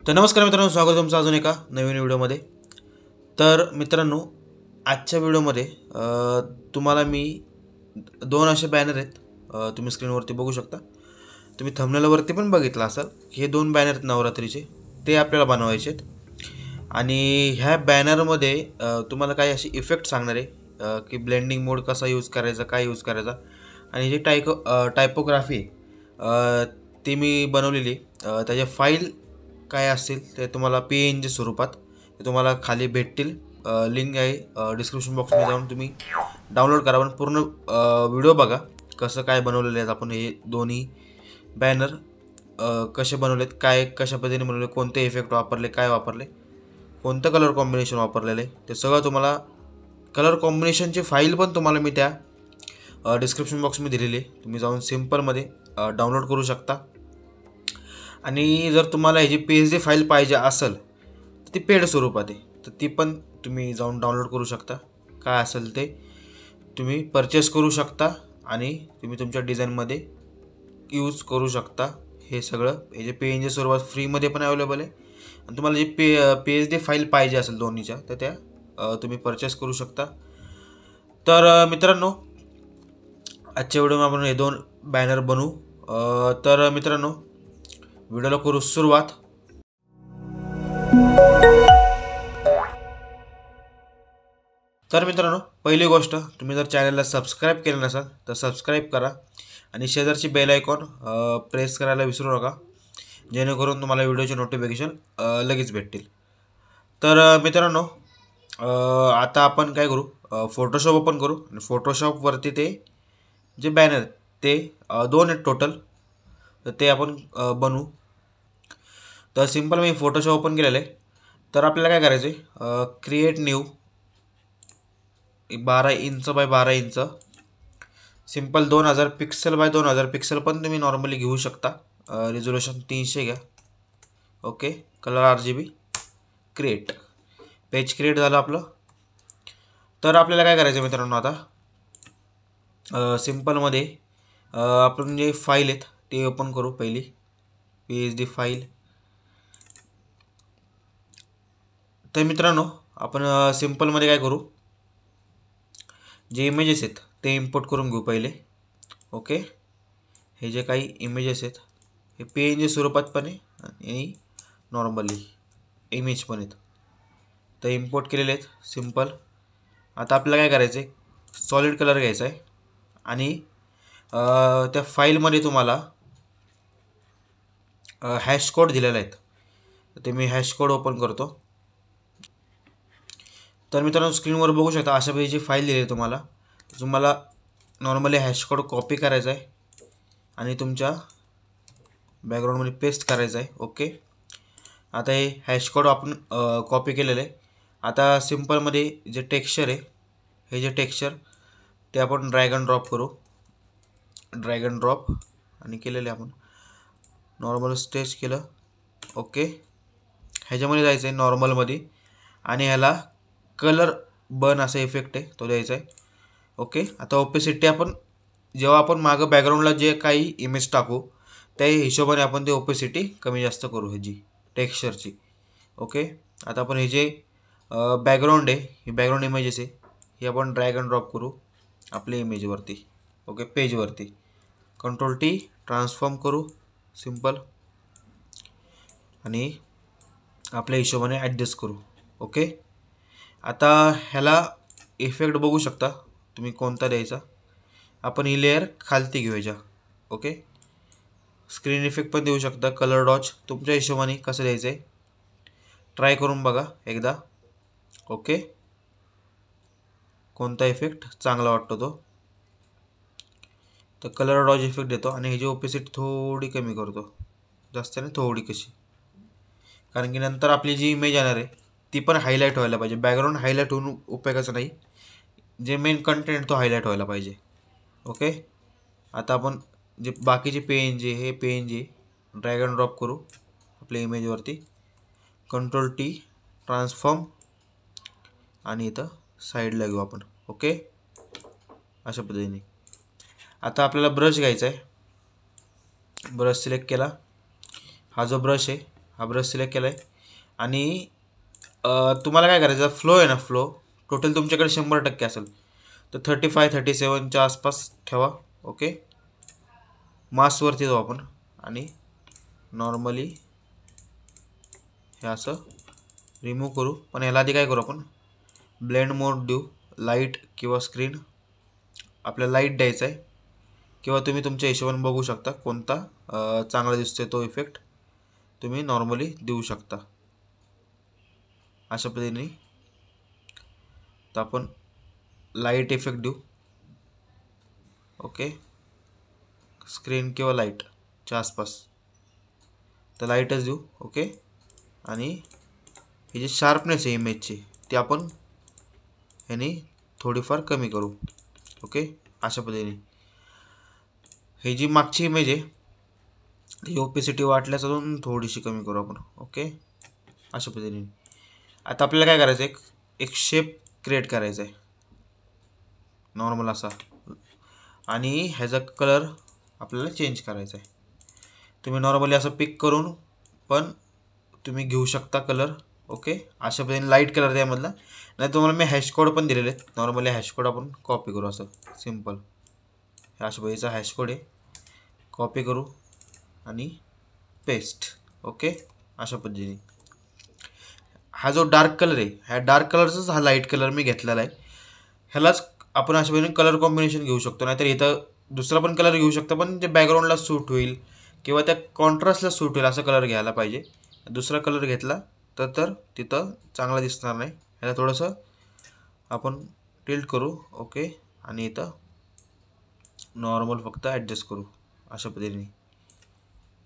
तर नमस्कार मित्रांनो, स्वागत तुमचं अजून एका नवीन व्हिडिओमध्ये। तर मित्रांनो, आजच्या व्हिडिओमध्ये तुम्हाला मी दोन असे बॅनर आहेत, तुम्ही स्क्रीनवरती बघू शकता। तुम्ही थंबनेलवरती पण बघितलं असाल की हे दोन बॅनर आहेत नवरात्रीचे, ते आपल्याला बनवायचे आहेत। आणि ह्या बॅनरमध्ये तुम्हाला काही अशी इफेक्ट सांगणार आहे की ब्लेंडिंग मोड कसा यूज करायचा, काय यूज करायचा, आणि जे टायपोग्राफी ती मी बनवलेली, त्याच्या फाईल काय असतील ते तुम्हाला PNG स्वरूपात ते तुम्हाला खाली भेटतील। लिंक आहे डिस्क्रिप्शन बॉक्समध्ये, जाऊन तुम्ही डाउनलोड करा। पण पूर्ण व्हिडिओ बघा कसं काय बनवलेले आहेत आपण हे दोन्ही बॅनर, कसे बनवलेत, काय कशा पद्धतीने बनवले, कोणते इफेक्ट वापरले, काय वापरले, कोणतं कलर कॉम्बिनेशन वापरलेलं आहे ते सगळं तुम्हाला, कलर कॉम्बिनेशनची फाईल पण तुम्हाला मी त्या डिस्क्रिप्शन बॉक्समध्ये दिलेली आहे। तुम्ही जाऊन सिम्पलमध्ये डाउनलोड करू शकता। आणि जर तुम्हाला ह्याची PSD फाईल पाहिजे असेल तर ती पेड स्वरूपात आहे, तर ती पण तुम्ही जाऊन डाउनलोड करू शकता। काय असेल ते तुम्ही परचेस करू शकता आणि तुम्ही तुमच्या डिझाईनमध्ये यूज करू शकता। हे सगळं हे जे PNG स्वरूपात फ्रीमध्ये पण अवेलेबल आहे, आणि तुम्हाला जे PSD फाईल पाहिजे असेल दोन्हीच्या, तर त्या तुम्ही परचेस करू शकता। तर मित्रांनो, आजच्या व्हिडिओमध्ये आपण हे दोन बॅनर बनवू। तर मित्रांनो, व्हिडिओला करू सुरुवात। तर मित्रांनो, पहिली गोष्ट, तुम्ही जर चॅनलला सबस्क्राईब केलं नसाल तर सबस्क्राईब करा आणि शेजारची बेल आयकॉन प्रेस करायला विसरू नका, जेणेकरून तुम्हाला व्हिडिओचे नोटिफिकेशन लगेच भेटतील। तर मित्रांनो, आता आपण काय करू, फोटोशॉप ओपन करू आणि फोटोशॉपवरती ते जे बॅनर ते दोन आहेत टोटल, तर ते आपण बनवू। तर सिंपल मी फोटोशॉप ओपन केलेलं आहे। तर आपल्याला काय करायचं आहे, create new 12 inch by 12 inch, simple 2000 pixel by 2000 pixel पण तुम्ही नॉर्मली घेऊ शकता। रिझोल्यूशन 300 घ्या। Okay, colour RGB, create, page create झालं आपलं। तर आपल्याला काय करायचं मित्रांनो, आता सिंपलमध्ये आपण जे फाईल आहेत ते ओपन करू। पहिली PSD फाईल। तर मित्रांनो, आपण सिंपलमध्ये काय करू, जे इमेजेस आहेत ते इम्पोर्ट करून घेऊ पहिले। ओके, हे जे काही इमेजेस आहेत हे PNG स्वरूपात पण आहे आणि नॉर्मली इमेज पण आहेत, तर इम्पोर्ट केलेले आहेत सिंपल। आता आपल्याला काय करायचं आहे, सॉलिड कलर घ्यायचा आहे आणि त्या फाईलमध्ये तुम्हाला हॅश कोड दिलेले आहेत, ते मी हॅश कोड ओपन करतो। तर मित्रांनो, स्क्रीनवर बघू शकता अशा पद्धतीची फाईल दिली आहे तुम्हाला नॉर्मली हॅश कोड कॉपी करायचा आहे आणि तुमच्या बॅकग्राऊंडमध्ये पेस्ट करायचं आहे। ओके, आता हे हॅश कोड आपण कॉपी केलेलं आहे। आता सिंपलमध्ये जे टेक्स्चर आहे, हे जे टेक्स्चर ते आपण ड्रॅग अँड ड्रॉप करू। ड्रॅग अँड ड्रॉप आणि केलेले आपण नॉर्मल स्टेच केलं। ओके, ह्याच्यामध्ये जायचं आहे नॉर्मलमध्ये आणि ह्याला कलर बर्न असा इफेक्ट आहे तो द्यायचा आहे। ओके, आता ओपेसिटी आपण जेव्हा आपण मागं बॅकग्राऊंडला जे काही इमेज टाकू त्या हिशोबाने आपण ते ओपेसिटी कमी जास्त करू ह्याची टेक्स्चरची। ओके, आता आपण हे जे बॅकग्राऊंड आहे, ही बॅकग्राऊंड इमेजेस आहे, ही आपण ड्रॅग अँड ड्रॉप करू आपल्या इमेजवरती। ओके, पेजवरती Ctrl+T ट्रान्सफॉर्म करू सिंपल आणि आपल्या हिशोबाने ॲडजस्ट करू। ओके, आता ह्याला इफेक्ट बघू शकता तुम्ही कोणता द्यायचा। आपण ही लेअर खालती घेऊया। ओके, स्क्रीन इफेक्ट पण देऊ शकता, कलर डॉच तुमच्या हिशोबाने कसं द्यायचं आहे ट्राय करून बघा एकदा। ओके, कोणता इफेक्ट चांगला वाटतो तो, तर कलर डॉच इफेक्ट देतो आणि ह्याची ओपेसिटी थोडी कमी करतो, जास्त नाही थोडी कशी, कारण की नंतर आपली जी इमेज येणार आहे ती पण हायलाईट व्हायला पाहिजे। बॅकग्राऊंड हायलाईट होऊन उपयोगाचं नाही, जे मेन कंटेंट तो हायलाईट व्हायला पाहिजे। ओके, आता आपण जे बाकीचे PNG हे PNG ड्रॅग अँड ड्रॉप करू आपल्या इमेजवरती। Ctrl+T ट्रान्सफॉर्म आणि इथं साईडला घेऊ आपण। ओके, अशा पद्धतीने। आता आपल्याला ब्रश घ्यायचा आहे, ब्रश सिलेक्ट केला, हा जो ब्रश आहे हा ब्रश सिलेक्ट केला आहे आणि तुम्हाला काय करायचं, फ्लो आहे ना, फ्लो टोटल तुमच्याकडे 100% असेल तर 35-37च्या आसपास ठेवा. ओके, मास्कवरती जाऊ आपण आणि नॉर्मली हे असं रिमूव्ह करू. पण ह्याला आधी काय करू, आपण ब्लेंड मोड देऊ. लाईट किंवा स्क्रीन, आपल्याला लाईट द्यायचा आहे किंवा तुम्ही तुमच्या हिशोबाने बघू शकता कोणता चांगला दिसतोय तो इफेक्ट तुम्ही नॉर्मली देऊ शकता अशा पद्धतीने. तर आपण लाईट इफेक्ट देऊ. ओके, स्क्रीन किंवा लाईटच्या आसपास तर लाईटच देऊ. ओके, आणि ही जी शार्पनेस आहे इमेजची ती आपण ह्यानी थोडीफार कमी करू. ओके, अशा पद्धतीने ही जी मागची इमेज आहे ती ओपेसिटी वाटल्यास अजून थोडीशी कमी करू आपण. ओके, अशा पद्धतीने. आता आपल्याला काय करायचं आहे, एक शेप क्रिएट करायचा आहे नॉर्मल असा आणि ह्याचा कलर आपल्याला चेंज करायचा आहे. तुम्ही नॉर्मली असं पिक करून पण तुम्ही घेऊ शकता कलर. ओके, अशा पद्धतीने लाईट कलर त्यामधला. नाही तुम्हाला मी हॅशकोड पण दिलेले आहेत. नॉर्मली हॅशकोड आपण कॉपी करू असं सिम्पल. अशा पद्धतीचा हॅशकोड आहे, कॉपी करू आणि पेस्ट. ओके, अशा पद्धतीने. हा जो डार्क कलर आहे ह्या डार्क कलरचाच हा लाईट कलर मी घेतलेला आहे. ह्यालाच आपण अशा पद्धतीने कलर कॉम्बिनेशन घेऊ शकतो. नाहीतर इथं दुसरा पण कलर घेऊ शकतो पण जे बॅकग्राऊंडला सूट होईल किंवा त्या कॉन्ट्रास्टला सूट होईल असा कलर घ्यायला पाहिजे. दुसरा कलर घेतला तर तिथं चांगला दिसणार नाही. ह्याला थोडंसं आपण टिल्ट करू. ओके, आणि इथं नॉर्मल फक्त ॲडजस्ट करू अशा पद्धतीने.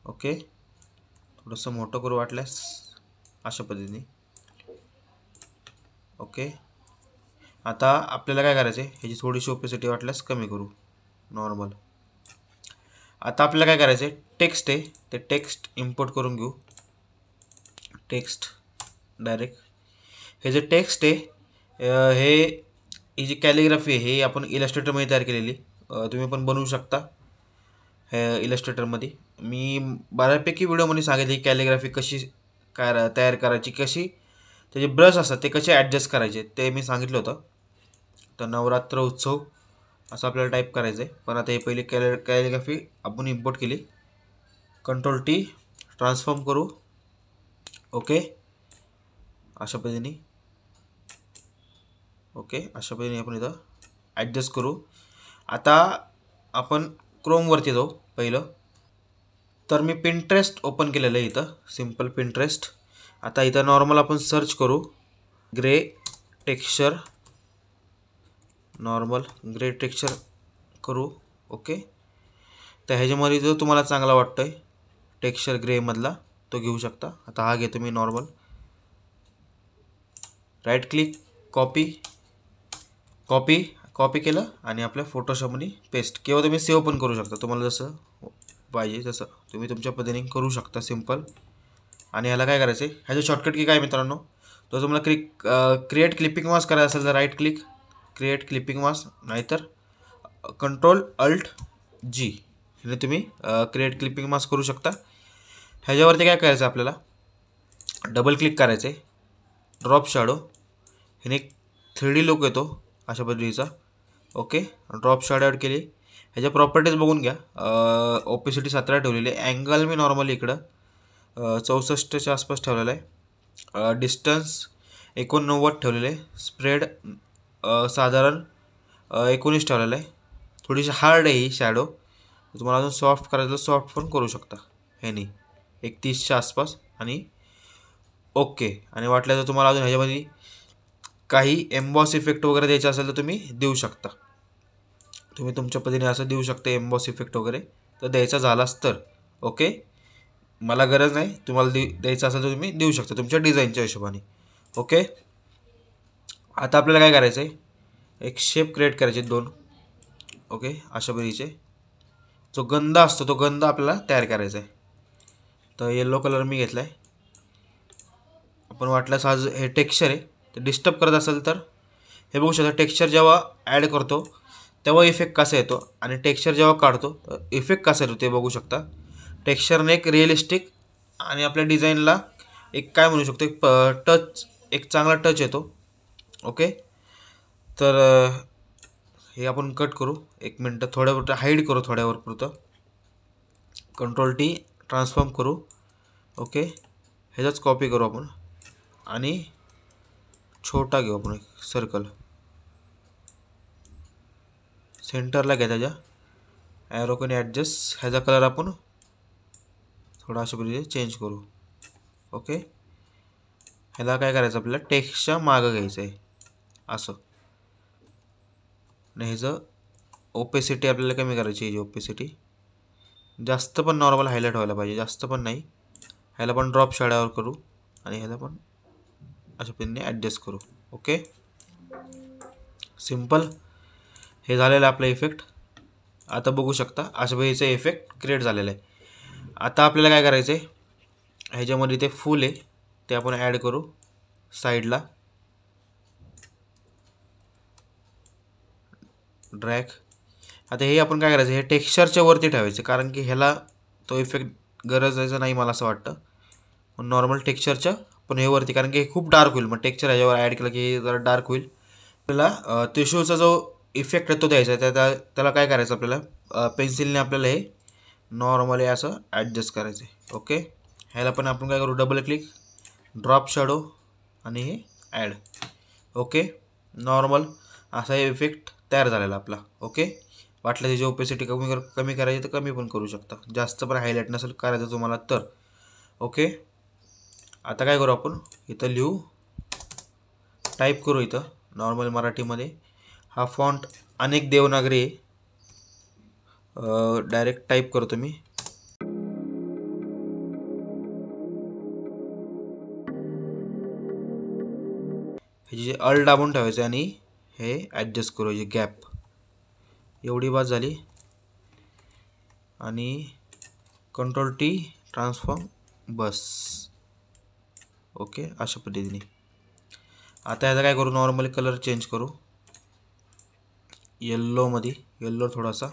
ओके, थोडंसं मोठं करू वाटल्यास अशा पद्धतीने. ओके, आता आपल्याला काय करायचं आहे, ह्याची थोडीशी ओपेसिटी वाटल्यास कमी करू नॉर्मल. आता आपल्याला काय करायचं आहे, टेक्स्ट आहे ते टेक्स्ट इम्पोर्ट करून घेऊ. टेक्स्ट डायरेक्ट हे जे टेक्स्ट आहे ही जी कॅलिग्राफी आहे हे आपण इलस्ट्रेटरमध्ये तयार केलेली. तुम्ही पण बनवू शकता हे इलस्ट्रेटरमध्ये. मी बऱ्यापैकी व्हिडिओमध्ये सांगितली कॅलिग्राफी कशी तयार करायची, कशी त्याचे ब्रश असतात ते कसे ॲडजस्ट करायचे ते मी सांगितलं होतं. तर नवरात्र उत्सव असं आपल्याला टाईप करायचं आहे. पण आता हे पहिले कॅलिग्राफी आपण इम्पोर्ट केली. Ctrl+T ट्रान्सफॉर्म करू. ओके, अशा पद्धतीने. ओके, अशा पद्धतीने आपण इथं ॲडजस्ट करू. आता आपण क्रोमवरती जाऊ पहिलं. तर मी पिंटरेस्ट ओपन केलेलं आहे इथं, सिम्पल पिंटरेस्ट. आता इथं नॉर्मल आपण सर्च करू grey texture, normal grey texture करू. ओके, तर ह्याच्यामध्ये जो तुम्हाला चांगला वाटतो आहे टेक्स्चर ग्रेमधला तो घेऊ शकता. आता हा घेतो मी नॉर्मल. राईट क्लिक, कॉपी केलं आणि आपल्या फोटोशॉपमध्ये पेस्ट किंवा तुम्ही सेव्ह पण करू शकता. तुम्हाला जसं पाहिजे तसं तुम्ही तुमच्या पद्धतीने करू शकता सिम्पल. आणि ह्याला काय करायचं आहे, ह्याचं शॉर्टकट की काय मित्रांनो, तो तुम्हाला क्रिएट क्लिपिंग मास्क करायचं असेल तर right click create clipping mask, नाहीतर Ctrl+Alt+G ह्याने तुम्ही क्रिएट क्लिपिंग मास्क करू शकता. ह्याच्यावरती काय करायचं आपल्याला, डबल क्लिक करायचं आहे. ड्रॉप शॅडो ह्याने 3D लुक येतो अशा पद्धतीचा. ओके, ड्रॉप शॅडो ॲड केली. ह्याच्या प्रॉपर्टीज बघून घ्या. ओपेसिटी 17 ठेवलेली आहे. अँगल मी नॉर्मली इकडं 64च्या आसपास ठेवलेला आहे. डिस्टन्स 89 ठेवलेलं आहे. स्प्रेड साधारण 19 ठेवलेलं आहे. थोडीशी हार्ड आहे ही शॅडो. तुम्हाला अजून सॉफ्ट करायचं सॉफ्ट पण करू शकता ह्यानी 31च्या आसपास. आणि ओके, आणि वाटलं तर तुम्हाला अजून ह्याच्यामध्ये काही एम्बॉस इफेक्ट वगैरे द्यायचा असेल तर तुम्ही देऊ शकता. तुम्ही तुमच्या पद्धतीने असं देऊ शकता एम्बॉस इफेक्ट वगैरे तर द्यायचा झालाच तर. ओके, मला गरज नाही, तुम्हाला द्यायचं असेल तर तुम्ही देऊ शकता तुमच्या डिझाईनच्या हिशोबाने. ओके, आता आपल्याला काय करायचं आहे, एक शेप क्रिएट करायचे 2. ओके, अशा पद्धतीचे जो गंध असतो तो गंध आपल्याला तयार करायचा आहे. तर येलो कलर मी घेतला आहे. आपण वाटल्यास आज हे टेक्स्चर आहे ते डिस्टर्ब करत असेल तर हे बघू शकता. टेक्स्चर जेव्हा ॲड करतो तेव्हा इफेक्ट कसा येतो आणि टेक्स्चर जेव्हा काढतो तर इफेक्ट कसा येतो ते बघू शकता. टेक्स्चरने एक रिअलिस्टिक आणि आपल्या डिझाईनला एक काय म्हणू शकतो, एक टच, एक चांगला टच येतो. ओके, तर हे आपण कट करू. 1 मिनटं थोड्यापुरतं हाईड करू, थोड्यावर पुरतं. कंट्रोल टी ट्रान्सफॉर्म करू. ओके, ह्याचाच कॉपी करू आपण आणि छोटा घेऊ आपण एक सर्कल, सेंटरला घ्या त्याच्या, ॲरोकोने ॲडजस्ट. ह्याचा कलर आपण थोडा अशा पद्धतीने चेंज करू. ओके, ह्याला काय करायचं, आपल्याला टेक्स्टच्या मागं घ्यायचं आहे असं. आणि ह्याचं ओपेसिटी आपल्याला कमी करायची आहे. ओपेसिटी जास्त पण नॉर्मल हायलाईट व्हायला पाहिजे, जास्त पण नाही. ह्याला पण ड्रॉप शॅडोवर करू आणि ह्याला पण अशा पद्धतीने ॲडजस्ट करू. Okay, simple. हे झालेलं आपलं इफेक्ट. आता बघू शकता अशा पद्धतीचा इफेक्ट क्रिएट झालेला आहे. आता आपल्याला काय करायचं आहे, ह्याच्यामध्ये ते फूल आहे ते आपण ॲड करू साईडला. ड्रॅग. आता हे आपण काय करायचं, हे टेक्स्चरच्या वरती ठेवायचं, कारण की ह्याला तो इफेक्ट गरजेचं नाही मला असं वाटतं. नॉर्मल टेक्स्चरच्या पण हे वरती, कारण की हे खूप डार्क होईल. मग टेक्स्चर ह्याच्यावर ॲड केलं की हे जरा डार्क होईल. आपल्याला टिश्यूचा जो इफेक्ट आहे तो द्यायचा आहे. त्याला काय करायचं, आपल्याला पेन्सिलने आपल्याला हे नॉर्मली असं ॲडजस्ट करायचं आहे. ओके, ह्याला पण आपण काय करू, डबल क्लिक, ड्रॉप शॅडो आणि हे ॲड. ओके, नॉर्मल असा इफेक्ट तयार झालेला आपला. ओके, वाटलं त्याची ओपेसिटी कमी करायची तर कमी पण करू शकता, जास्त पण हायलाईट नसेल करायचं तुम्हाला तर. ओके, आता काय करू, आपण इथं लिहू, टाईप करू इथं नॉर्मल मराठीमध्ये. हा फॉन्ट अनेक देवनागरी आहे. डायरेक्ट टाईप करतो मी. ह्याची जे अल दाबून ठेवायचं आणि हे ॲडजस्ट करू, जे गॅप एवढी बात झाली. आणि कंट्रोल टी ट्रान्सफॉर्म, बस. ओके, अशा पद्धतीने. आता ह्याचा काय करू, नॉर्मली कलर चेंज करू येल्लोमध्ये, येल्लो थोडासा.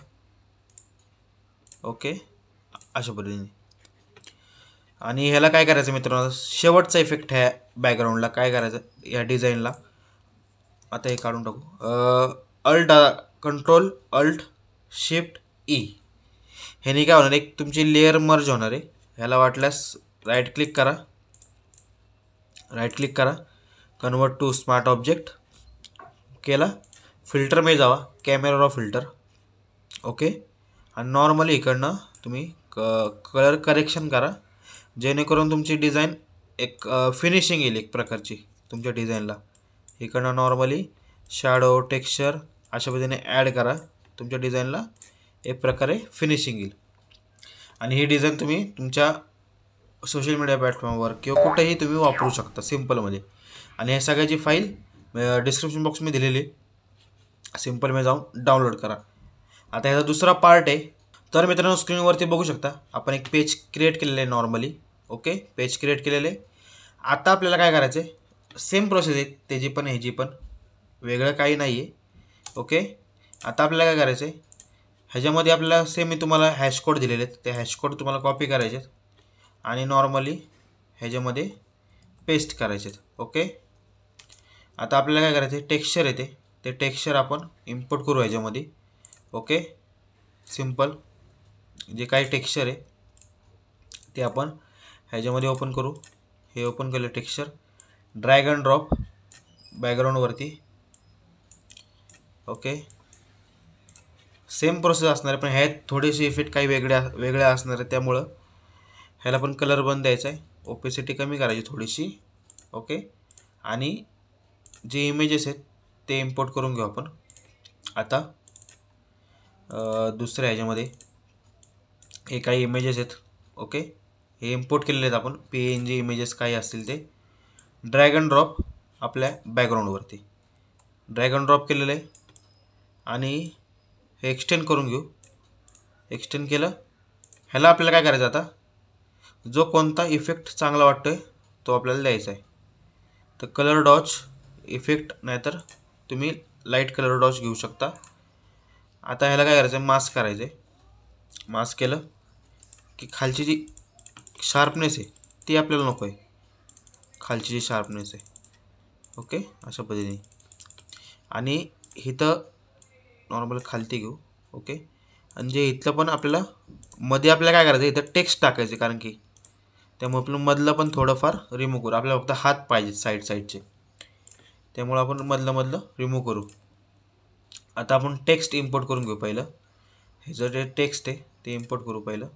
ओके, अशा पद्धतीने. आणि ह्याला काय करायचं मित्रांनो, शेवटचा इफेक्ट ह्या बॅकग्राऊंडला काय करायचं, या डिझाईनला. आता हे काढून टाकू. Control alt shift E. ह्याने काय होणार, एक तुमची लेअर मर्ज होणार आहे. ह्याला वाटल्यास राईट क्लिक करा, कन्वर्ट टू स्मार्ट ऑब्जेक्ट केला. फिल्टरमध्ये जावा, कॅमेरा रॉ फिल्टर. ओके, आणि नॉर्मली इकडनं तुम्ही कलर करेक्शन करा, जेणेकरून तुमची डिझाईन एक फिनिशिंग येईल एक प्रकारची तुमच्या डिझाईनला. इकडनं नॉर्मली शॅडो, टेक्स्चर अशा पद्धतीने ॲड करा, तुमच्या डिझाईनला एक प्रकारे फिनिशिंग येईल. आणि ही डिझाईन तुम्ही तुमच्या सोशल मीडिया प्लॅटफॉर्मवर किंवा कुठेही तुम्ही वापरू शकता सिम्पलमध्ये. आणि ह्या सगळ्याची फाईल डिस्क्रिप्शन बॉक्समध्ये दिलेली, सिम्पलमध्ये जाऊन डाउनलोड करा. आता ह्याचा दुसरा पार्ट आहे. तर मित्रांनो, स्क्रीनवरती बघू शकता आपण एक पेज क्रिएट केलेलं आहे नॉर्मली. ओके, पेज क्रिएट केलेलं आहे. आता आपल्याला काय करायचं आहे, सेम प्रोसेस आहे त्याची पण ह्याची पण, वेगळं काही नाही आहे. ओके, आता आपल्याला काय करायचं आहे, ह्याच्यामध्ये आपल्याला सेम मी तुम्हाला हॅश कोड दिलेले आहेत, ते हॅश कोड तुम्हाला कॉपी करायचे आहेत आणि नॉर्मली ह्याच्यामध्ये पेस्ट करायचे आहेत. ओके, आता आपल्याला काय करायचं आहे, टेक्स्चर येते ते टेक्स्चर आपण इम्पोर्ट करू ह्याच्यामध्ये. ओके, सिम्पल जे काही टेक्स्चर आहे ते आपण ह्याच्यामध्ये ओपन करू. हे ओपन केलं टेक्स्चर, ड्रॅग अँड ड्रॉप बॅकग्राऊंडवरती. ओके, सेम प्रोसेस असणार आहे, पण ह्यात थोडेसे इफेक्ट काही वेगळ्या असणार आहे, त्यामुळं ह्याला पण कलर बन द्यायचा आहे, ओपेसिटी कमी करायची थोडीशी. ओके, आणि जे इमेजेस आहेत ते इम्पोर्ट करून घेऊ आपण. आता दुसऱ्या ह्याच्यामध्ये हे काही इमेजेस आहेत. ओके, हे इम्पोर्ट केलेले आहेत आपण, PNG इमेजेस काही असतील ते. ड्रॅग अँड ड्रॉप आपल्या बॅकग्राऊंडवरती ड्रॅग अँड ड्रॉप केलेलं आहे आणि हे एक्सटेंड करून घेऊ. एक्सटेंड केलं. ह्याला आपल्याला काय करायचं, आता जो कोणता इफेक्ट चांगला वाटतो आहे तो आपल्याला द्यायचा आहे. तर कलर डॉच इफेक्ट, नाहीतर तुम्ही लाईट कलर डॉच घेऊ शकता. आता ह्याला काय करायचं आहे, मास्क करायचं आहे. मास्क केलं की खालची जी शार्पनेस आहे ती आपल्याला नको आहे, खालची जी शार्पनेस आहे. ओके, अशा पद्धतीने. आणि इथं नॉर्मल खालती घेऊ. ओके, आणि जे इथलं पण आपल्याला मध्ये आपल्याला काय करायचं, इथं टेक्स्ट टाकायचे, कारण की त्यामुळे आपलं मधलं पण थोडंफार रिमूव्ह करू. आपल्याला फक्त हात पाहिजे साईडचे, त्यामुळे आपण मधलं रिमूव्ह करू. आता आपण टेक्स्ट इम्पोर्ट करून घेऊ. पहिलं हे जे टेक्स्ट आहे ते इम्पोर्ट करू. पहिलं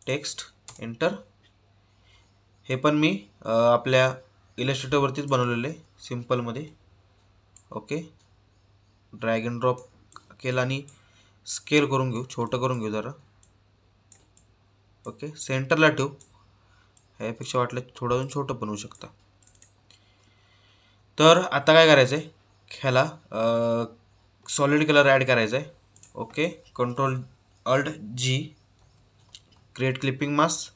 टेक्स्ट एंटर. हे पण मी आपल्या इलस्ट्रेटरवरतीच बनवलेलं आहे, सिम्पलमध्ये. ओके, ड्रॅग अँड ड्रॉप केला आणि स्केल करून घेऊ, छोटं करून घेऊ जरा. ओके, सेंटरला ठेवू. ह्यापेक्षा वाटलं थोडं अजून छोटं बनवू शकता. तर आता काय करायचं आहे, ह्याला सॉलिड कलर ॲड करायचा आहे. ओके, कंट्रोल अल्ट जी, क्रिएट क्लिपिंग मास्क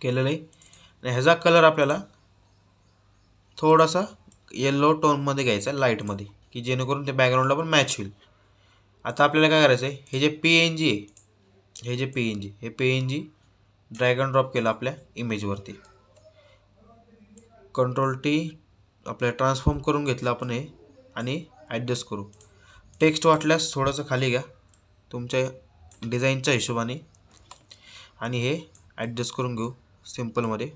केलेलं आहे. आणि ह्याचा कलर आपल्याला थोडासा येलो टोनमध्ये घ्यायचा आहे, लाईटमध्ये, की जेणेकरून ते बॅकग्राऊंडला पण मॅच होईल. आता आपल्याला काय करायचं आहे, हे जे PNG आहे, हे PNG ड्रॅग अँड ड्रॉप केलं आपल्या इमेजवरती. कंट्रोल T आपल्याला ट्रान्सफॉर्म करून घेतलं आपण हे, आणि ॲडजस्ट करू. टेक्स्ट वाटल्यास थोडंसं खाली घ्या तुमच्या डिझाईनच्या हिशोबाने, आणि हे ॲडजस्ट करून घेऊ सिम्पलमध्ये.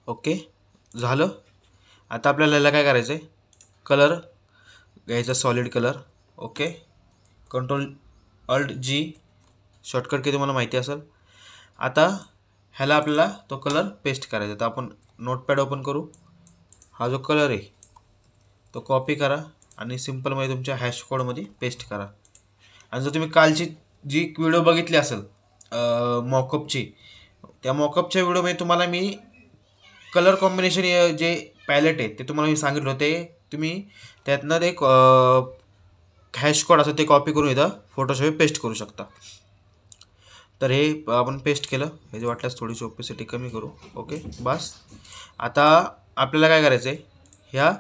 ओके, झालं. आता आपल्याला याला काय करायचं आहे, कलर घ्यायचा, solid colour. Okay, control alt G, shortcut की तुम्हाला माहिती असेल. आता ह्याला आपल्याला तो कलर पेस्ट करायचा. तर आपण नोटपॅड ओपन करू. हा जो कलर आहे तो कॉपी करा आणि सिम्पलमध्ये तुमच्या हॅश कोडमध्ये पेस्ट करा. आणि जर तुम्ही कालची जी व्हिडिओ बघितली असेल मॉकअपची, त्या मॉकअपच्या व्हिडिओमध्ये तुम्हाला मी कलर कॉम्बिनेशन जे पॅलेट आहे ते तुम्हाला मी सांगितलं होते. तुम्ही त्यातनं एक हॅश कोड असं ते कॉपी करून इथं फोटोशॉप पेस्ट करू शकता. तर हे आपण पेस्ट केलं. हे जे वाटल्यास थोडीशी ओपेसिटी कमी करू. ओके, बस. आता आपल्याला काय करायचं आहे, ह्या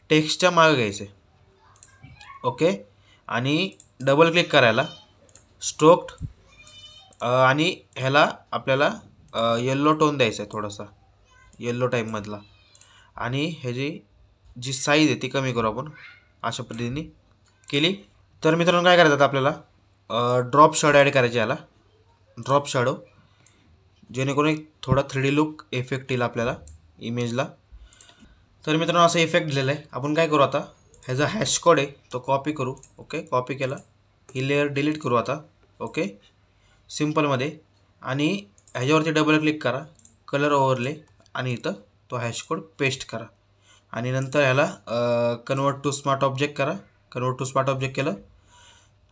टेक्स्टच्या मागे घ्यायचं आहे. ओके, आणि डबल क्लिक करायला स्ट्रोक्ड, आणि ह्याला आपल्याला येल्लो टोन द्यायचा आहे, थोडासा येल्लो टाईपमधला. आणि ह्याची जी साईज आहे ती कमी करू आपण. अशा पद्धतीने केली. तर मित्रांनो काय करायचं, आपल्याला ड्रॉप शॅडो ॲड करायचे. याला ड्रॉप शॅडो, जेणेकरून एक थोडा 3D लुक इफेक्ट येईल आपल्याला इमेजला. तर मित्रांनो असा इफेक्ट दिलेला आहे. आपण काय करू, आता ह्याचा हॅश कोड आहे तो कॉपी करू. ओके, कॉपी केला. ही लेअर डिलीट करू आता. ओके, सिम्पलमध्ये. आणि ह्याच्यावरती डबल क्लिक करा, कलर ओव्हरले, आणि इथं तो हॅश कोड पेस्ट करा. आणि नंतर ह्याला कन्वर्ट टू स्मार्ट ऑब्जेक्ट करा. कन्वर्ट टू स्मार्ट ऑब्जेक्ट केलं,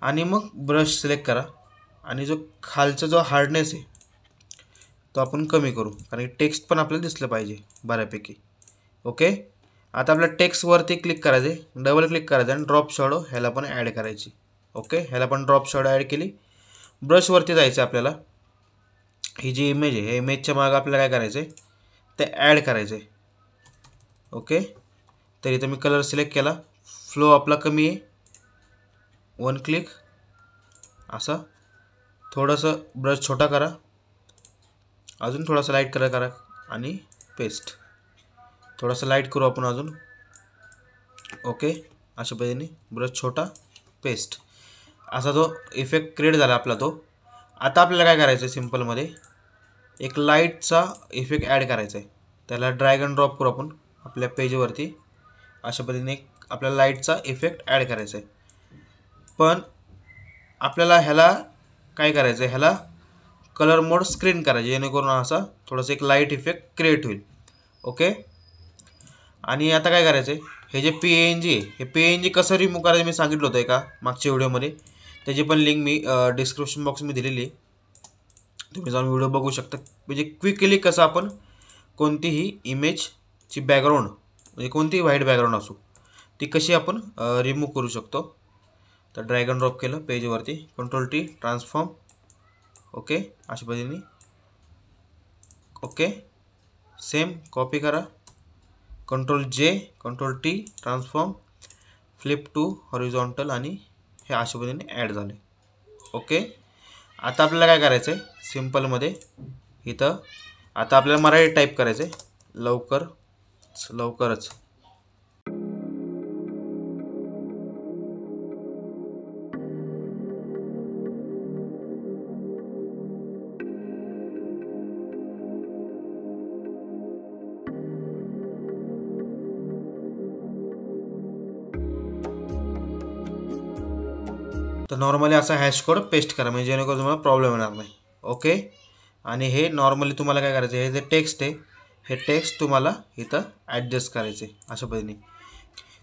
आणि मग ब्रश सिलेक्ट करा. आणि जो खालचा जो हार्डनेस आहे तो आपण कमी करू, कारण टेक्स्ट पण आपल्याला दिसलं पाहिजे बऱ्यापैकी. ओके, आता आपल्या टेक्स्टवरती क्लिक करायचे, डबल क्लिक करायचं, आणि ड्रॉप शॅडो ह्याला पण ॲड करायची. ओके, ह्याला पण ड्रॉप शॅडो ॲड केली. ब्रशवरती जायचं आपल्याला. ही जी इमेज आहे, ह्या इमेजच्या मागं आपल्याला काय करायचं आहे, ते ॲड करायचं आहे. ओके, तर इथं मी कलर सिलेक्ट केला. फ्लो आपला कमी आहे, 1 क्लिक असा. थोडंसं ब्रश छोटा करा, अजून थोडासा लाईट करा, आणि पेस्ट. थोडासा लाईट करू आपण अजून. ओके, अशा पद्धतीने ब्रश छोटा, पेस्ट, असा जो इफेक्ट क्रिएट झाला आपला तो. आता आपल्याला काय करायचं आहे, सिम्पलमध्ये एक लाईटचा इफेक्ट ॲड करायचा आहे. त्याला ड्रॅग अँड ड्रॉप करू आपण आपल्या पेजवरती. अशा पद्धतीने एक आपल्याला लाईटचा इफेक्ट ॲड करायचा आहे. पण आपल्याला ह्याला काय करायचं आहे, ह्याला कलर मोड स्क्रीन करायचे, जेणेकरून असा थोडंसं एक लाईट इफेक्ट क्रिएट होईल. ओके, आणि आता काय करायचं आहे, हे जे PNG आहे, हे PNG कसं रिमूव्ह करायचं मी सांगितलं होतं का मागच्या व्हिडिओमध्ये. त्याची पण लिंक मी डिस्क्रिप्शन बॉक्समध्ये दिलेली आहे, तुम्ही जाऊन व्हिडिओ बघू शकता. म्हणजे क्विकली कसं आपण कोणतीही इमेजची बॅकग्राऊंड, म्हणजे कोणतीही व्हाईट बॅकग्राऊंड असो, ती कशी आपण रिमूव्ह करू शकतो. तर ड्रॅग अँड ड्रॉप केलं पेजवरती, कंट्रोल T ट्रान्सफॉर्म. ओके, अशा पद्धतीने. ओके, सेम कॉपी करा, control J, control T transform, flip to horizontal, आणि हे अशा पद्धतीने ॲड झाले. ओके, आता आपल्याला काय करायचं आहे, सिम्पलमध्ये इथं आता आपल्याला मराठी टाईप करायचं आहे, लवकरच. तर नॉर्मली असा हॅश कोड पेस्ट करा म्हणजे जेणेकरून तुम्हाला प्रॉब्लेम येणार नाही. ओके. आणि हे नॉर्मली तुम्हाला काय करायचं, हे जे टेक्स्ट आहे हे टेक्स्ट तुम्हाला इथं ॲडजस्ट करायचे अशा पद्धतीने.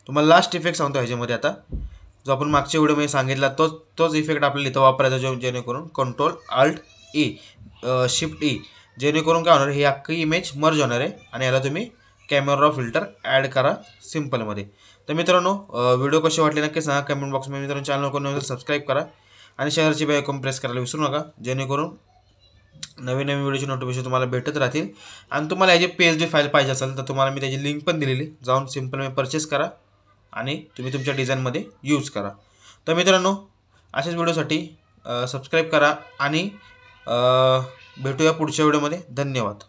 तुम्हाला लास्ट इफेक्ट सांगतो ह्याच्यामध्ये आता, जो आपण मागच्या व्हिडिओमध्ये सांगितला तोच इफेक्ट आपल्याला इथं वापरायचा, जेणेकरून control ALT E shift E, जेणेकरून काय होणार, ही अख्खी इमेज मर्ज होणार आहे आणि याला तुम्ही कॅमेरा फिल्टर ॲड करा सिम्पलमध्ये. तर मित्रांनो व्हिडिओ कसे वाटले नक्की सांगा कमेंट बॉक्समध्ये. मित्रांनो चॅनल कोण सबस्क्राईब करा आणि शेअरची बेल आयकॉन प्रेस करायला विसरू नका, जेणेकरून नवीन व्हिडिओची नोटिफिकेशन तुम्हाला भेटत राहतील. आणि तुम्हाला याची PSD फाईल पाहिजे असेल तर तुम्हाला मी त्याची लिंक पण दिलेली, जाऊन सिम्पलमध्ये परचेस करा आणि तुम्ही तुमच्या डिझाईनमध्ये यूज करा. तर मित्रांनो अशाच व्हिडिओसाठी सबस्क्राईब करा आणि भेटूया पुढच्या व्हिडिओमध्ये. धन्यवाद.